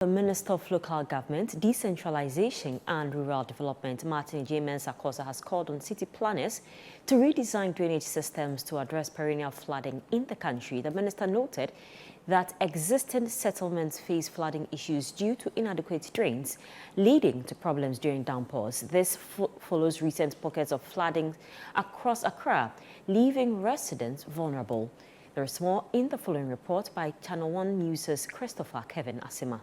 The Minister of Local Government, Decentralization and Rural Development, Martin J. Mensah-Kosa, has called on city planners to redesign drainage systems to address perennial flooding in the country. The minister noted that existing settlements face flooding issues due to inadequate drains, leading to problems during downpours. This follows recent pockets of flooding across Accra, leaving residents vulnerable. There is more in the following report by ChannelOne News' Christopher Kevin Asima.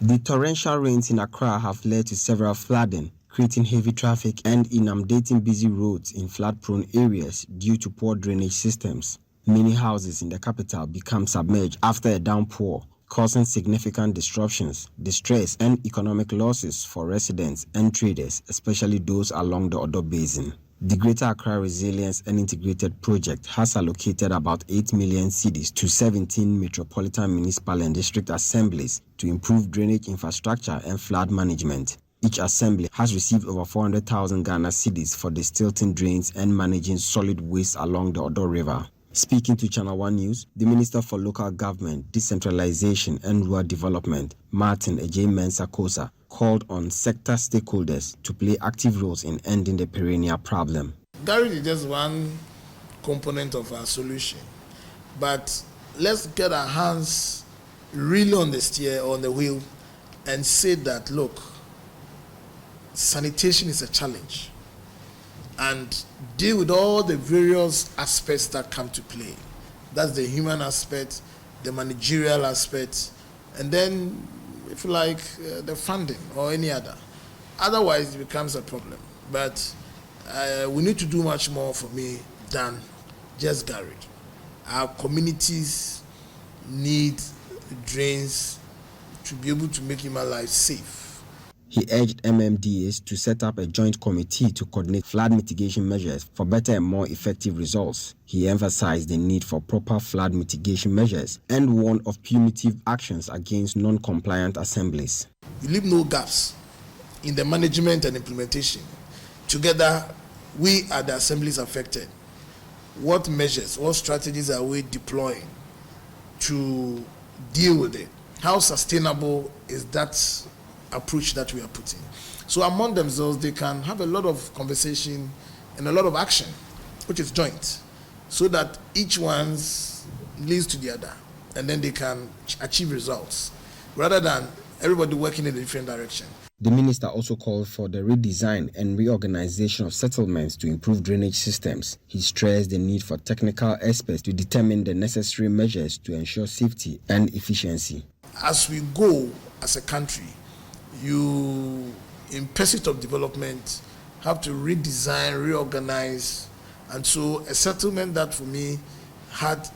The torrential rains in Accra have led to several flooding, creating heavy traffic and inundating busy roads in flood-prone areas due to poor drainage systems. Many houses in the capital become submerged after a downpour, causing significant disruptions, distress and economic losses for residents and traders, especially those along the Odo Basin. The Greater Accra Resilience and Integrated Project has allocated about 8 million cedis to 17 metropolitan municipal and district assemblies to improve drainage infrastructure and flood management. Each assembly has received over 400,000 Ghana cedis for distilting drains and managing solid waste along the Odo River. Speaking to ChannelOne News, the Minister for Local Government, Decentralization and Rural Development, Martin J. Mensah-Kosa, called on sector stakeholders to play active roles in ending the perennial problem. Garage is just one component of our solution, but let's get our hands really on the steer, on the wheel, and say that, look, sanitation is a challenge, and deal with all the various aspects that come to play. That's the human aspect, the managerial aspect, and then, if you like, the funding or any other. Otherwise, it becomes a problem. But we need to do much more for me than just garage. Our communities need drains to be able to make human life safe. He urged MMDAs to set up a joint committee to coordinate flood mitigation measures for better and more effective results. He emphasized the need for proper flood mitigation measures and warned of punitive actions against non-compliant assemblies. You leave no gaps in the management and implementation. Together, we are the assemblies affected. What measures, what strategies are we deploying to deal with it? How sustainable is that approach that we are putting? So among themselves, they can have a lot of conversation and a lot of action, which is joint, so that each one leads to the other, and then they can achieve results, rather than everybody working in a different direction. The minister also called for the redesign and reorganization of settlements to improve drainage systems. He stressed the need for technical experts to determine the necessary measures to ensure safety and efficiency. As we go as a country, you, in pursuit of development, have to redesign, reorganize, and so a settlement that for me had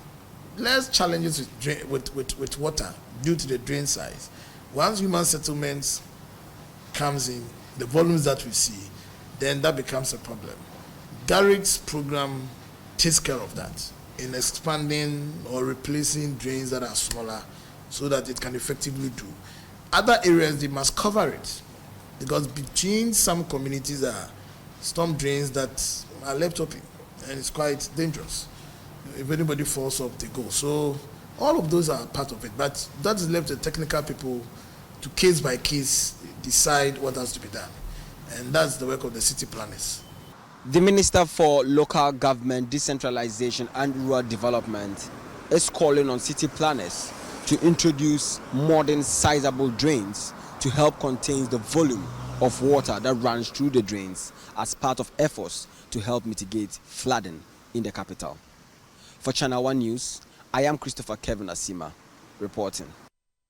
less challenges with water due to the drain size. Once human settlements comes in, the volumes that we see, then that becomes a problem. Garrick's program takes care of that in expanding or replacing drains that are smaller so that it can effectively do. Other areas, they must cover it, because between some communities are storm drains that are left open, and it's quite dangerous. If anybody falls off, they go. So all of those are part of it, but that is left to technical people to case by case decide what has to be done, and that's the work of the city planners. The Minister for Local Government, Decentralization and Rural Development is calling on city planners to introduce modern sizable drains to help contain the volume of water that runs through the drains as part of efforts to help mitigate flooding in the capital. For ChannelOne News, I am Christopher Kevin Asima reporting.